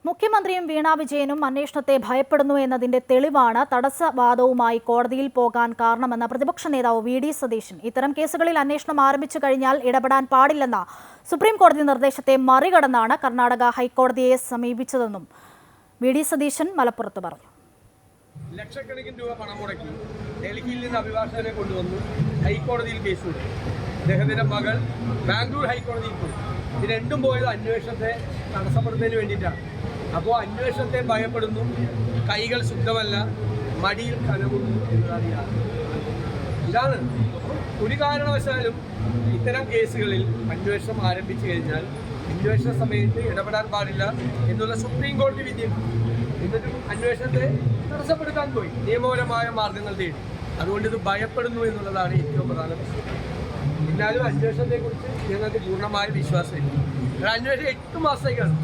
മുഖ്യമന്ത്രിയും വീണ വിജയനും അന്വേഷണത്തെ ഭയപ്പെടുന്നു എന്നതിന്റെ തെളിവാണ് തടസ്സവാദവുമായി കോടതിയിൽ പോകാൻ കാരണമെന്ന പ്രതിപക്ഷ നേതാവ് വി ഡി സതീശൻ. ഇത്തരം കേസുകളിൽ അന്വേഷണം ആരംഭിച്ചു കഴിഞ്ഞാൽ ഇടപെടാൻ പാടില്ലെന്ന സുപ്രീം കോടതി നിർദ്ദേശത്തെ മറികടന്നാണ് കർണാടക ഹൈക്കോടതിയെ സമീപിച്ചതെന്നും വി ഡി സതീശൻ മലപ്പുറത്ത് പറഞ്ഞു. ലക്ഷക്കണക്കിന് രൂപ പണം മുടക്കി ഡൽഹിയിൽ നിന്ന് അഭിഭാഷകനെ കൊണ്ടുവന്നു ഹൈക്കോടതിയിൽ കേസ് കൊടുത്തു. അദ്ദേഹത്തിന്റെ മകൾ ബാംഗ്ലൂർ ഹൈക്കോടതിയിൽ പോയി. ഇത് രണ്ടും പോയത് അന്വേഷണത്തെ തടസ്സപ്പെടുന്നതിന് വേണ്ടിയിട്ടാണ്. അപ്പോൾ അന്വേഷണത്തെ ഭയപ്പെടുന്നു, കൈകൾ ശുദ്ധമല്ല, മടിയിൽ കനവുന്നു എന്നതാണ് ഇതാണ്. ഒരു കാരണവശാലും ഇത്തരം കേസുകളിൽ അന്വേഷണം ആരംഭിച്ചു കഴിഞ്ഞാൽ അന്വേഷണ സമയത്ത് ഇടപെടാൻ പാടില്ല എന്നുള്ള സുപ്രീം കോടതി വിധിയുണ്ട്. എന്നിട്ടും അന്വേഷണത്തെ തടസ്സപ്പെടുത്താൻ പോയി നിയമപരമായ മാർഗങ്ങൾ തേടി. അതുകൊണ്ട് ഇത് ഭയപ്പെടുന്നു എന്നുള്ളതാണ് ഏറ്റവും പ്രധാന പ്രശ്നം. എന്നാലും അന്വേഷണത്തെക്കുറിച്ച് ഞങ്ങൾക്ക് പൂർണ്ണമായ വിശ്വാസമില്ല. അന്വേഷണം 8 മാസത്തേക്കാണ്.